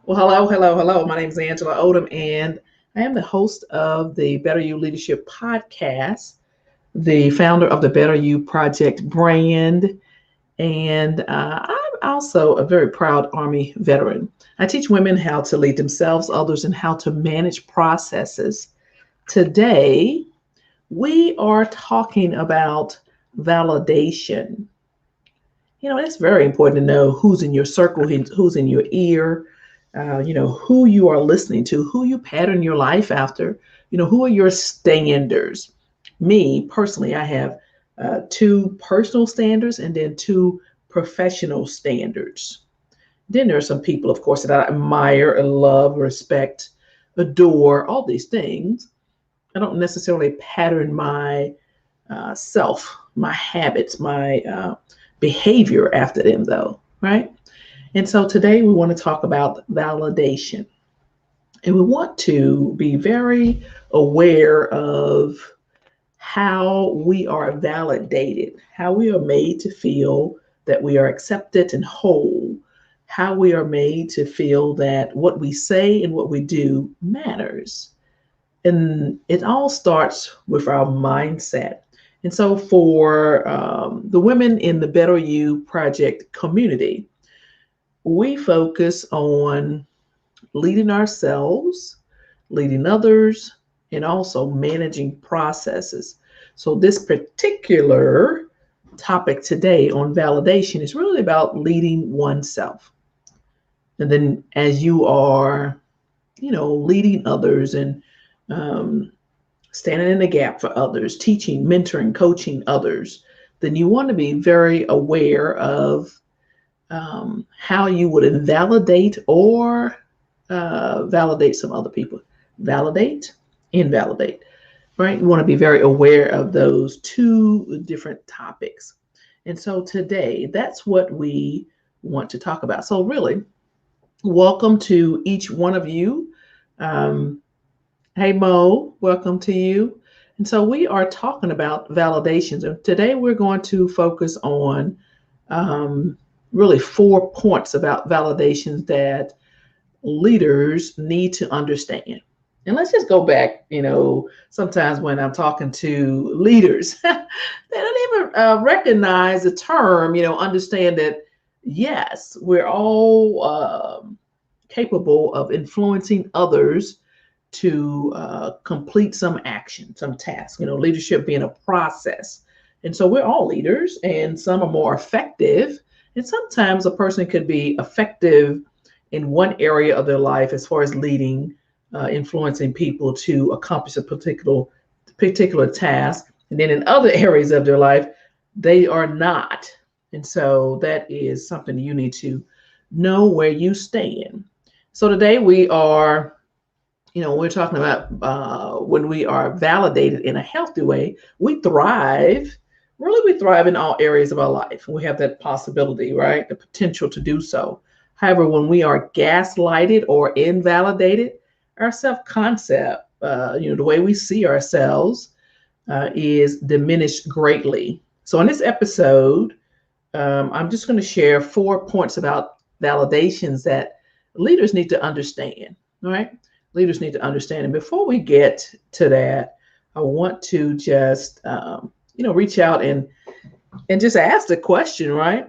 Well, hello, hello, hello. My name is Angela Odom, and I am the host of the Better You Leadership Podcast, the founder of the Better You Project brand, and I'm also a very proud Army veteran. I teach women how to lead themselves, others, and how to manage processes. Today, we are talking about validation. It's very important to know who's in your circle, who's in your ear, who you are listening to, who you pattern your life after, who are your standards. Me, personally, I have two personal standards and then two professional standards. Then there are some people, of course, that I admire, love, respect, adore, all these things. I don't necessarily pattern my self, my habits, my behavior after them, though, right? And so today we want to talk about validation. And we want to be very aware of how we are validated, how we are made to feel that we are accepted and whole, how we are made to feel that what we say and what we do matters. And it all starts with our mindset. And so, for the women in the Better You Project community, we focus on leading ourselves, leading others, and also managing processes. So, this particular topic today on validation is really about leading oneself. And then, as you are, leading others and um, standing in the gap for others, teaching, mentoring, coaching others, then you want to be very aware of how you would invalidate or validate some other people. Validate, invalidate, right? You want to be very aware of those two different topics. And so today, that's what we want to talk about. So, really, welcome to each one of you. Um, hey, Mo, welcome to you. And so, we are talking about validations. And today, we're going to focus on um, really 4 points about validations that leaders need to understand. And let's just go back, sometimes when I'm talking to leaders, they don't even recognize the term, understand that, yes, we're all capable of influencing others to complete some action, some task, leadership being a process. And so we're all leaders, and some are more effective. And sometimes a person could be effective in one area of their life as far as leading, influencing people to accomplish a particular task. And then in other areas of their life, they are not. And so that is something you need to know where you stand. So today we're talking about when we are validated in a healthy way, we thrive. Really, we thrive in all areas of our life. We have that possibility, right? The potential to do so. However, when we are gaslighted or invalidated, our self-concept, the way we see ourselves, is diminished greatly. So, in this episode, I'm just going to share 4 points about validations that leaders need to understand. All right, leaders need to understand. And before we get to that, I want to just reach out and just ask the question, right?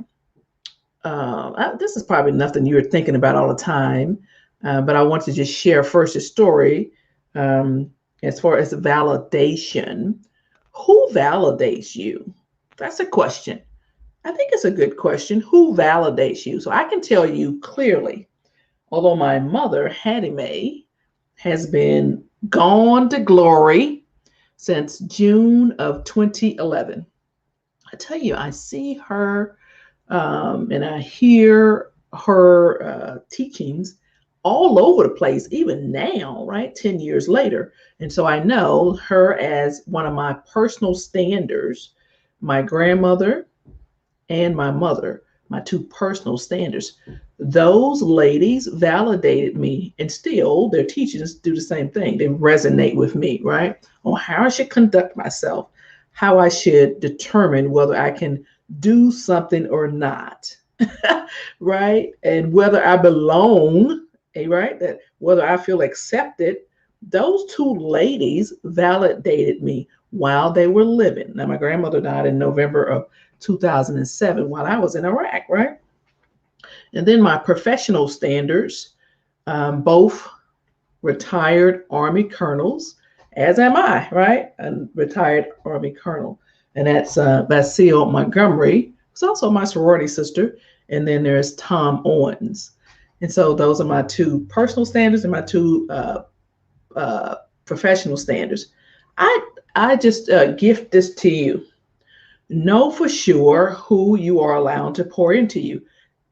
This is probably nothing you're thinking about all the time, but I want to just share first a story as far as validation. Who validates you? That's a question. I think it's a good question. Who validates you? So I can tell you clearly, although my mother, Hattie Mae, has been gone to glory since June of 2011. I tell you, I see her and I hear her teachings all over the place, even now, right? 10 years later. And so I know her as one of my personal standards, my grandmother and my mother, my two personal standards. Those ladies validated me, and still their teachings do the same thing. They resonate with me, right? On how I should conduct myself, how I should determine whether I can do something or not, right? And whether I belong right? That whether I feel accepted, those two ladies validated me while they were living. Now, my grandmother died in November of 2007 while I was in Iraq, right? And then my professional standards, both retired Army colonels, as am I, right? A retired Army colonel. And that's Basile Montgomery, who's also my sorority sister. And then there's Tom Owens. And so those are my two personal standards and my two professional standards. I I just gift this to you. Know for sure who you are allowed to pour into you,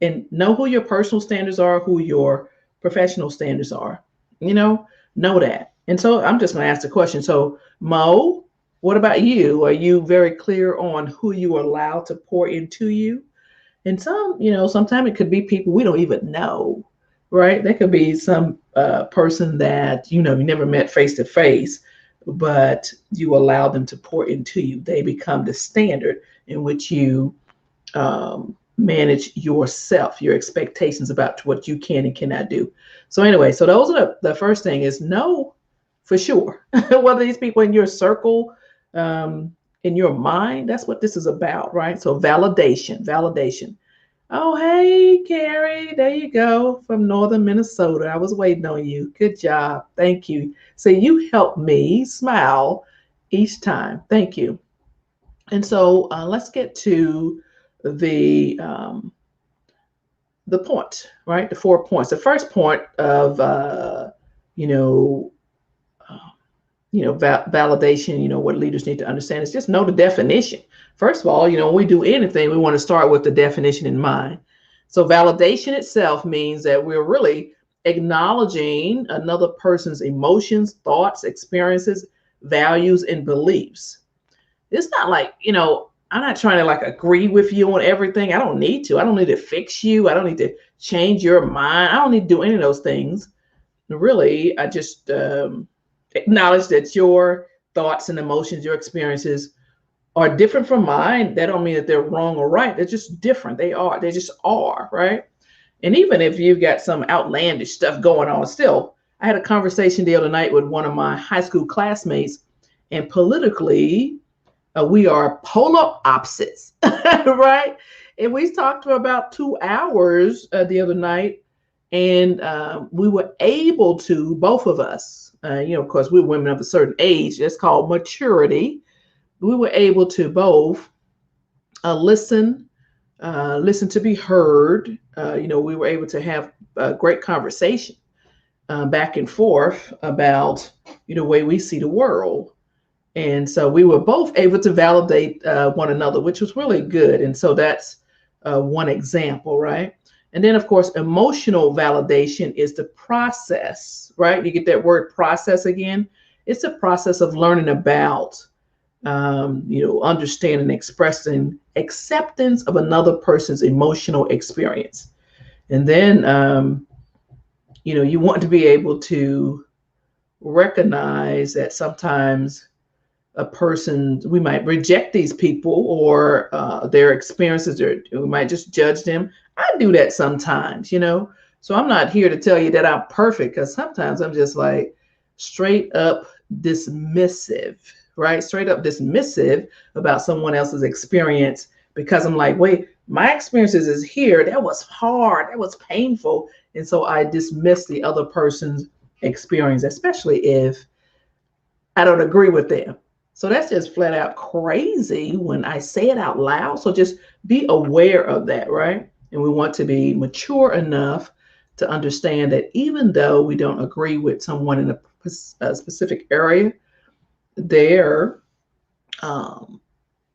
and know who your personal standards are, who your professional standards are. You know that. And so I'm just going to ask the question. So, Mo, what about you? Are you very clear on who you are allowed to pour into you? And sometimes it could be people we don't even know, right? There could be some person that you never met face to face, but you allow them to pour into you. They become the standard in which you manage yourself, your expectations about what you can and cannot do. So anyway, so those are the first thing is know for sure whether these people in your circle, in your mind, that's what this is about, right? So validation. Oh, hey, Carrie, there you go from northern Minnesota. I was waiting on you. Good job. Thank you. So you help me smile each time. Thank you. And so let's get to the point, right? The 4 points. The first point of you know validation. What leaders need to understand is just know the definition. First of all, when we do anything, we want to start with the definition in mind. So validation itself means that we're really acknowledging another person's emotions, thoughts, experiences, values, and beliefs. It's not like, I'm not trying to like agree with you on everything. I don't need to. I don't need to fix you. I don't need to change your mind. I don't need to do any of those things. Really, I just acknowledge that your thoughts and emotions, your experiences are different from mine. That don't mean that they're wrong or right. They're just different. They just are, right? And even if you've got some outlandish stuff going on, still, I had a conversation the other night with one of my high school classmates, and politically, we are polar opposites, right? And we talked for about 2 hours the other night, and we were able to, both of us, of course, we're women of a certain age. That's called maturity. We were able to both listen to be heard. We were able to have a great conversation back and forth about the way we see the world. And so we were both able to validate one another, which was really good. And so that's one example, right? And then, of course, emotional validation is the process, right? You get that word process again. It's a process of learning about, understanding, expressing acceptance of another person's emotional experience. And then, you want to be able to recognize that sometimes a person, we might reject these people or their experiences, or we might just judge them. I do that sometimes, So I'm not here to tell you that I'm perfect, because sometimes I'm just like straight up dismissive, right? Straight up dismissive about someone else's experience, because I'm like, wait, my experiences is here. That was hard. That was painful. And so I dismiss the other person's experience, especially if I don't agree with them. So that's just flat out crazy when I say it out loud. So just be aware of that, right? And we want to be mature enough to understand that even though we don't agree with someone in a specific area, their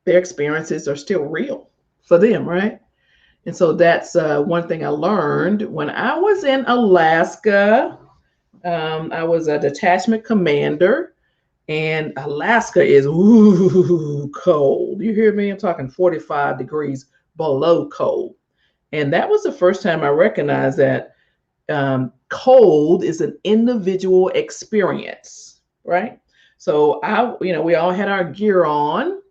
experiences are still real for them, right? And so that's one thing I learned when I was in Alaska. I was a detachment commander. And Alaska is cold. You hear me? I'm talking 45 degrees below cold. And that was the first time I recognized that cold is an individual experience, right? So we all had our gear on,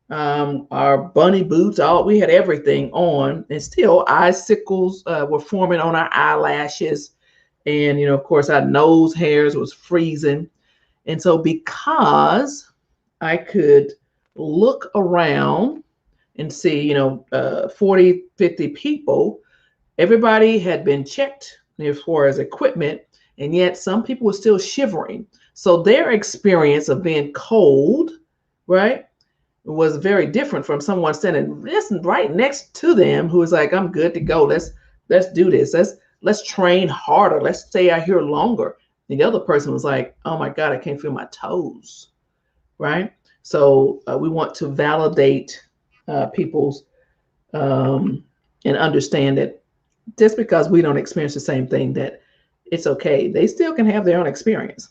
our bunny boots, we had everything on, and still icicles were forming on our eyelashes. And, of course, our nose hairs was freezing. And so because I could look around and see, 40, 50 people, everybody had been checked as far as equipment, and yet some people were still shivering. So their experience of being cold, right, was very different from someone standing right next to them who was like, I'm good to go. Let's do this. Let's train harder. Let's stay out here longer. And the other person was like, oh my God, I can't feel my toes. Right. So we want to validate people's and understand that just because we don't experience the same thing, that it's okay. They still can have their own experience.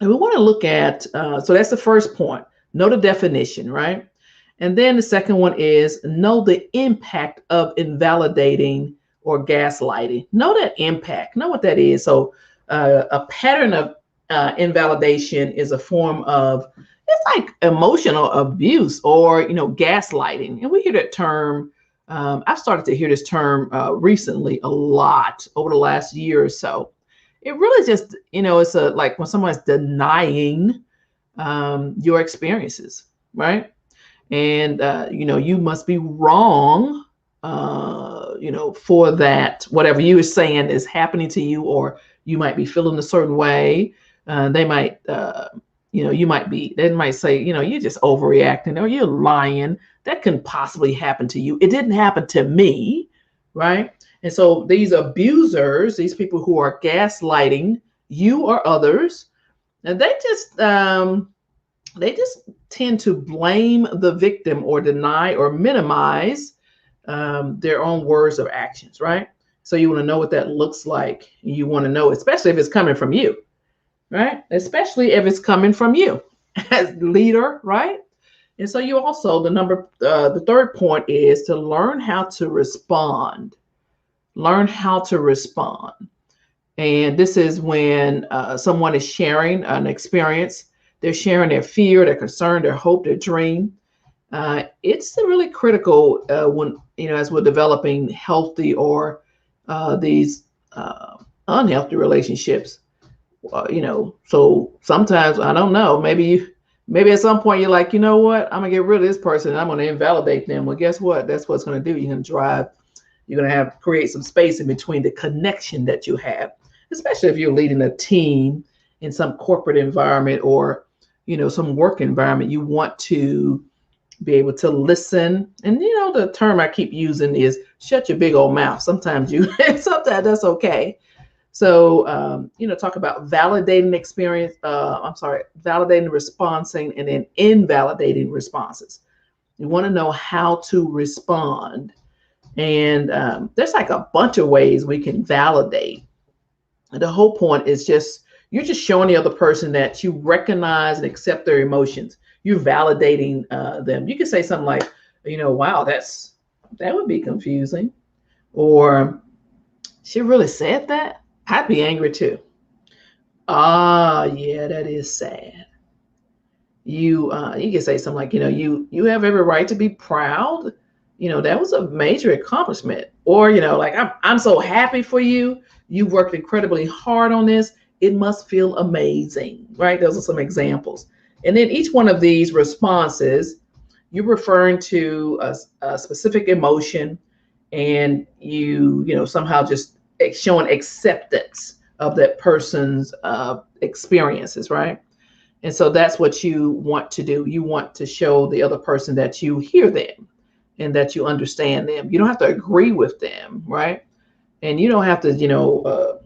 And we want to look at, so that's the first point, know the definition, right? And then the second one is know the impact of invalidating or gaslighting. Know that impact, know what that is. So a pattern of invalidation is a form of, it's like emotional abuse or, gaslighting. And we hear that term. I've started to hear this term recently a lot over the last year or so. It really just, it's like when someone's denying your experiences, right? And, you must be wrong, for that, whatever you are saying is happening to you, or you might be feeling a certain way. They might, they might say, you're just overreacting or you're lying. That can possibly happen to you. It didn't happen to me, right? And so these abusers, these people who are gaslighting you or others, and they just tend to blame the victim or deny or minimize their own words or actions, right? So you want to know what that looks like. You want to know, especially if it's coming from you, right? Especially if it's coming from you as leader, right? And so you also, the third point is to learn how to respond. Learn how to respond. And this is when someone is sharing an experience. They're sharing their fear, their concern, their hope, their dream. It's really critical when, as we're developing healthy or these unhealthy relationships. So sometimes, I don't know, maybe at some point you're like, you know what, I'm gonna get rid of this person and I'm gonna invalidate them. Well, guess what? That's what's gonna do. You're gonna create some space in between the connection that you have, especially if you're leading a team in some corporate environment or, some work environment. You want to be able to listen. And, the term I keep using is shut your big old mouth. Sometimes sometimes that's okay. So, talk about validating experience. Validating responding and then invalidating responses. You want to know how to respond. And there's like a bunch of ways we can validate. And the whole point is you're just showing the other person that you recognize and accept their emotions. You're validating them. You can say something like, wow, that would be confusing. Or she really said that? I'd be angry too. Yeah, that is sad. You can say something like, you have every right to be proud. That was a major accomplishment. Or, like, I'm so happy for you. You worked incredibly hard on this. It must feel amazing, right? Those are some examples. And then each one of these responses, you're referring to a specific emotion, and you somehow just showing acceptance of that person's experiences, right? And so that's what you want to do. You want to show the other person that you hear them and that you understand them. You don't have to agree with them, right? And you don't have to,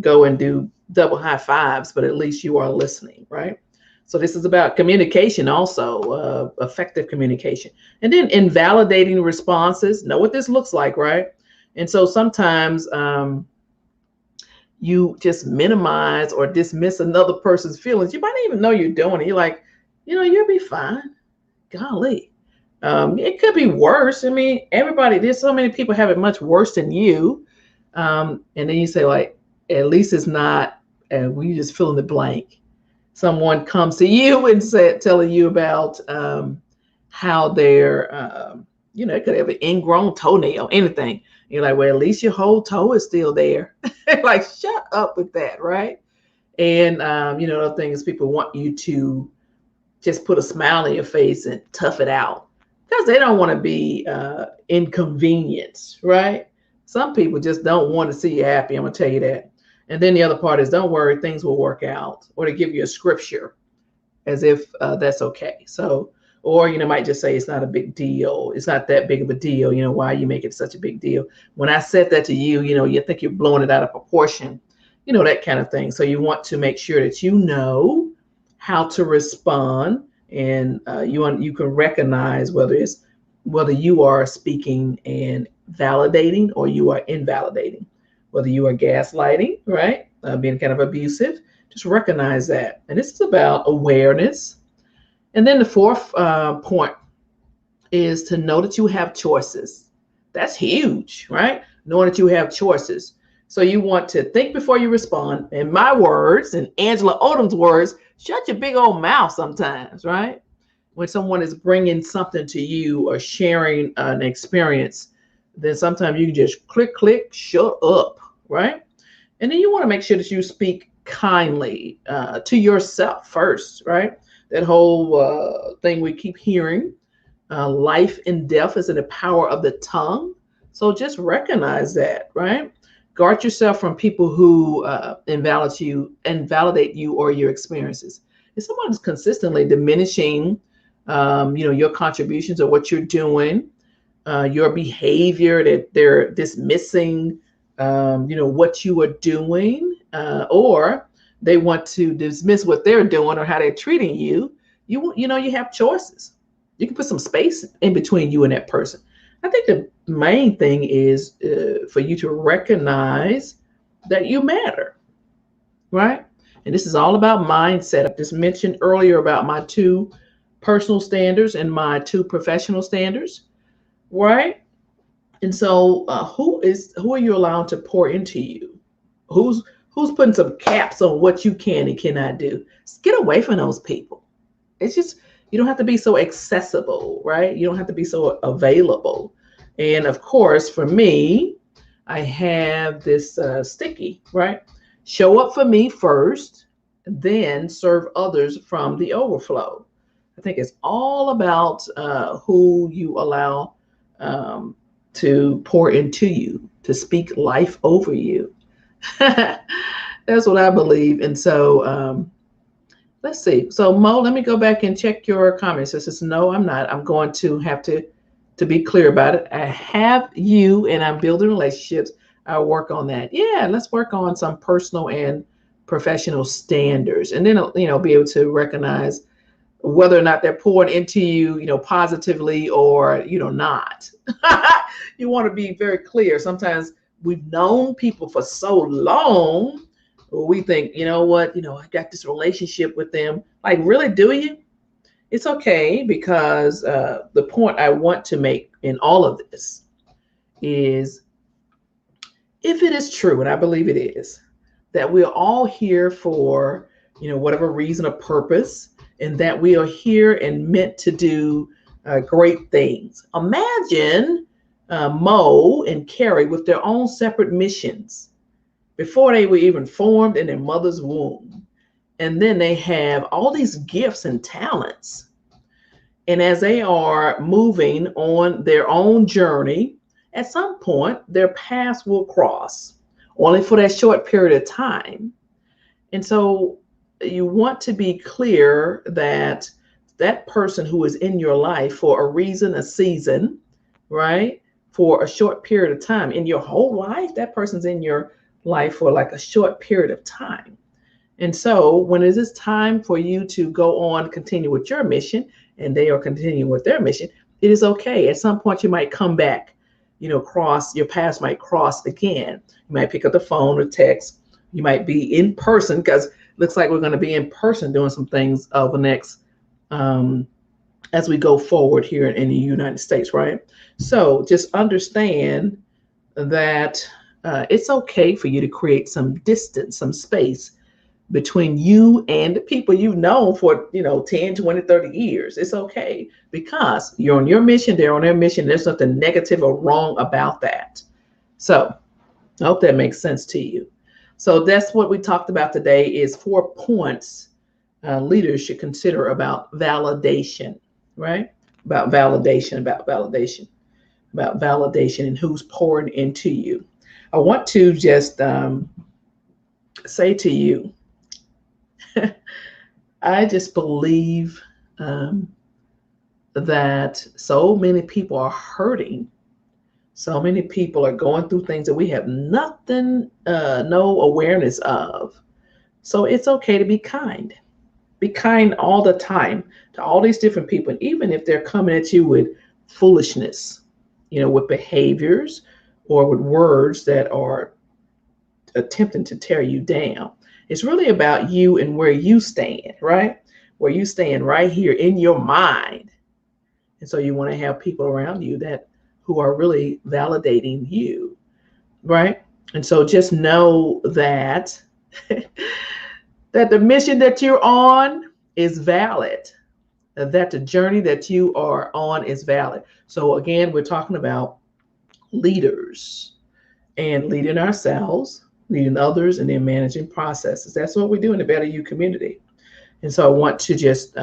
go and do double high fives, but at least you are listening, right? So this is about communication also, effective communication. And then invalidating responses, know what this looks like, right? And so sometimes you just minimize or dismiss another person's feelings. You might not even know you're doing it. You're like, you'll be fine. Golly. It could be worse. I mean, there's so many people have it much worse than you. And then you say, like, at least it's not, we just fill in the blank. Someone comes to you and telling you about how they're It could have an ingrown toenail, anything. You're like, well, at least your whole toe is still there. Like, shut up with that, right? And the thing is, people want you to just put a smile on your face and tough it out because they don't want to be inconvenienced, right? Some people just don't want to see you happy. I'm gonna tell you that. And then the other part is, don't worry, things will work out, or to give you a scripture as if that's okay. So, or might just say it's not a big deal. It's not that big of a deal. Why you make it such a big deal? When I said that to you, you think you're blowing it out of proportion, that kind of thing. So you want to make sure that you know how to respond, and you can recognize whether you are speaking and validating or you are invalidating, whether you are gaslighting, right, being kind of abusive. Just recognize that. And this is about awareness. And then the fourth point is to know that you have choices. That's huge, right? Knowing that you have choices. So you want to think before you respond. In my words, and Angela Odom's words, shut your big old mouth sometimes, right? When someone is bringing something to you or sharing an experience, then sometimes you can just click, shut up, right? And then you want to make sure that you speak kindly to yourself first, right? That whole thing we keep hearing, life and death is in the power of the tongue. So just recognize that, right? Guard yourself from people who invalidate you or your experiences. If someone's consistently diminishing, your contributions or what you're doing, your behavior, that they're dismissing, what you are doing, or they want to dismiss what they're doing or how they're treating you, you have choices. You can put some space in between you and that person. I think the main thing is for you to recognize that you matter, right? And this is all about mindset. I just mentioned earlier about my 2 personal standards and my 2 professional standards, right? And so, who are you allowed to pour into you? Who's putting some caps on what you can and cannot do? Just get away from those people. It's just, you don't have to be so accessible, right? You don't have to be so available. And of course, for me, I have this sticky, right? Show up for me first, then serve others from the overflow. I think it's all about who you allow to pour into you, to speak life over you. That's what I believe. And so let's see. So Mo, let me go back and check your comments. It says, no, I'm not. I'm going to have to be clear about it. I have you and I'm building relationships. I'll work on that. Yeah, let's work on some personal and professional standards. And then, be able to recognize whether or not they're pouring into you, positively or, not. You want to be very clear. Sometimes we've known people for so long, we think, what, I got this relationship with them. Like, really, do you? It's okay, because the point I want to make in all of this is, if it is true, and I believe it is, that we're all here for, whatever reason or purpose, and that we are here and meant to do great things. Imagine Mo and Carrie with their own separate missions before they were even formed in their mother's womb. And then they have all these gifts and talents. And as they are moving on their own journey, at some point, their paths will cross, only for that short period of time. And so you want to be clear that that person who is in your life for a reason, a season, right, for a short period of time, in your whole life, that person's in your life for like a short period of time. And so when it is time for you to go on, continue with your mission, and they are continuing with their mission, it is okay. At some point, you might come back, cross, your paths might cross again. You might pick up the phone or text. You might be in person, because it looks like we're going to be in person doing some things over the next, as we go forward here in the United States, right? So just understand that it's okay for you to create some distance, some space between you and the people you've known for, 10, 20, 30 years. It's okay because you're on your mission, they're on their mission. There's nothing negative or wrong about that. So I hope that makes sense to you. So that's what we talked about today is 4 points leaders should consider about validation, right? About validation, and who's pouring into you. I want to just say to you, I just believe that so many people are hurting. So many people are going through things that we have nothing, no awareness of. So it's okay to be kind. Be kind all the time to all these different people. And even if they're coming at you with foolishness, with behaviors or with words that are attempting to tear you down. It's really about you and where you stand, right? Where you stand right here in your mind. And so you want to have people around you who are really validating you, right? And so just know that that the mission that you're on is valid, that the journey that you are on is valid. So again, we're talking about leaders and leading ourselves, leading others, and then managing processes. That's what we do in the Better You community. And so I want to just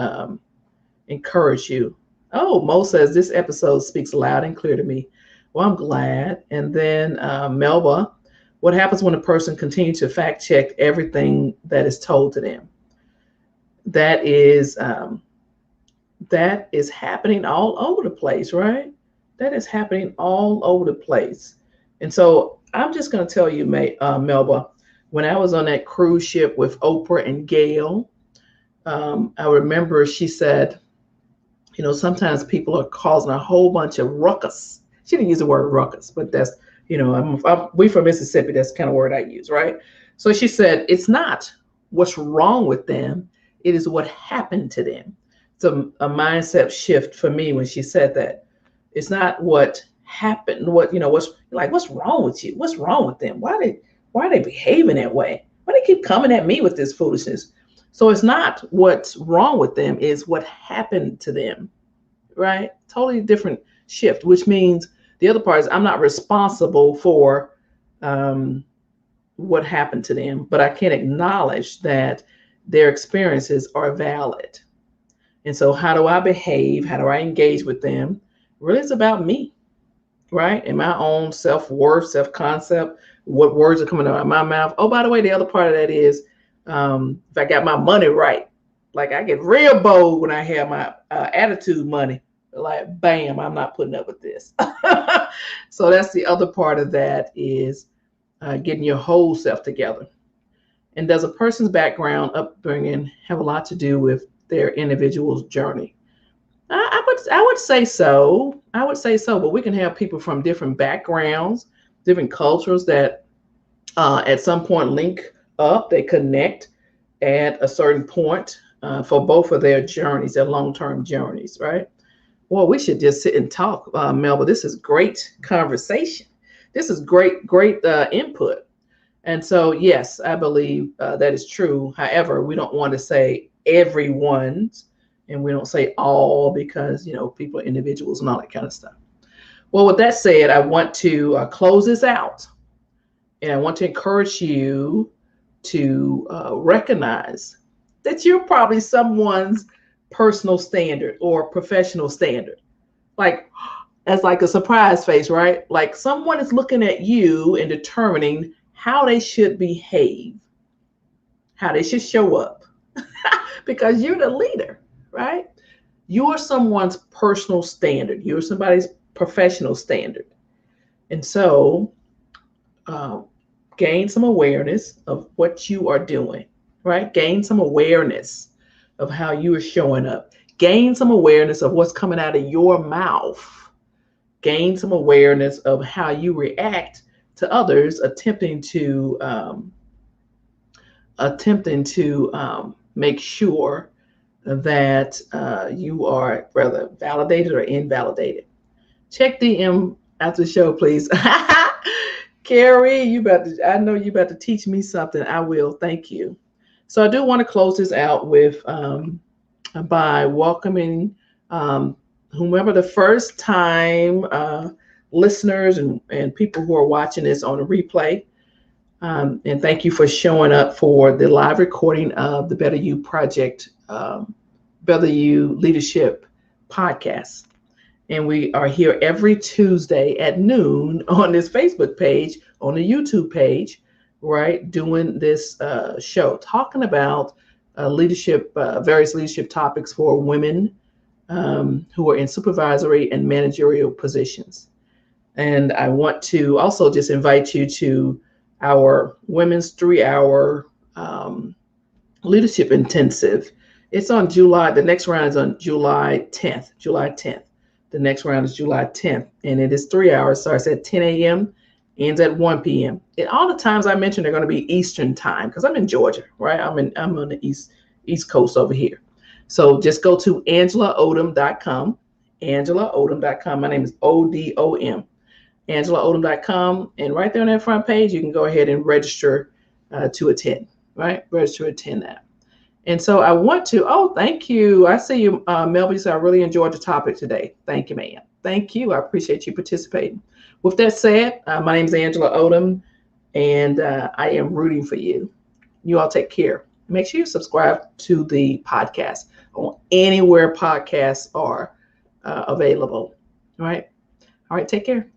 encourage you. Oh, Mo says this episode speaks loud and clear to me. Well, I'm glad. And then Melba, what happens when a person continues to fact check everything that is told to them? That is happening all over the place, right? That is happening all over the place. And so I'm just going to tell you, Melba, when I was on that cruise ship with Oprah and Gail, I remember she said, sometimes people are causing a whole bunch of ruckus. She didn't use the word ruckus, but that's, we from Mississippi, that's the kind of word I use, right? So she said, it's not what's wrong with them. It is what happened to them. It's a mindset shift for me when she said that. It's not what happened, what's wrong with you? What's wrong with them? Why are they behaving that way? Why they keep coming at me with this foolishness? So it's not what's wrong with them, it's what happened to them, right? Totally different shift, which means the other part is I'm not responsible for what happened to them, but I can acknowledge that their experiences are valid. And so how do I behave? How do I engage with them? Really, it's about me, right? And my own self-worth, self-concept, what words are coming out of my mouth. Oh, by the way, the other part of that is if I got my money right, like I get real bold when I have my attitude money, like, bam, I'm not putting up with this. So that's the other part of that is getting your whole self together. And does a person's background, upbringing have a lot to do with their individual's journey? I would say so. I would say so, but we can have people from different backgrounds, different cultures that at some point link up, they connect at a certain point for both of their journeys, their long-term journeys, right? Well, we should just sit and talk, Melba. This is great conversation. This is great input. And so, yes, I believe that is true. However, we don't want to say everyone's, and we don't say all because, people are individuals and all that kind of stuff. Well, with that said, I want to close this out. And I want to encourage you to recognize that you're probably someone's personal standard or professional standard. Like, as like a surprise face, right? Like someone is looking at you and determining how they should behave, how they should show up, because you're the leader, right? You're someone's personal standard. You're somebody's professional standard. And so gain some awareness of what you are doing, right? Gain some awareness of how you are showing up. Gain some awareness of what's coming out of your mouth. Gain some awareness of how you react to others attempting to make sure that you are rather validated or invalidated. Check DM after the show, please. Carrie, I know you about to teach me something. I will. Thank you. So I do want to close this out with by welcoming whomever the first time listeners and people who are watching this on a replay. And thank you for showing up for the live recording of the Better You Project, Better You Leadership podcast. And we are here every Tuesday at noon on this Facebook page, on the YouTube page, right? Doing this show, talking about leadership, various leadership topics for women who are in supervisory and managerial positions. And I want to also just invite you to our women's 3-hour leadership intensive. It's on July, the next round is on July 10th, July 10th. The next round is July 10th, and it is 3 hours, starts at 10 a.m., ends at 1 p.m. And all the times I mentioned are going to be Eastern time because I'm in Georgia, right? I'm on the East Coast over here. So just go to angelaodom.com, angelaodom.com. My name is ODOM. angelaodom.com, and right there on that front page, you can go ahead and register to attend, right? Register to attend that. And so I want to, thank you. I see you, Melby, so I really enjoyed the topic today. Thank you, ma'am. Thank you. I appreciate you participating. With that said, my name is Angela Odom, and I am rooting for you. You all take care. Make sure you subscribe to the podcast on anywhere podcasts are available. All right. Take care.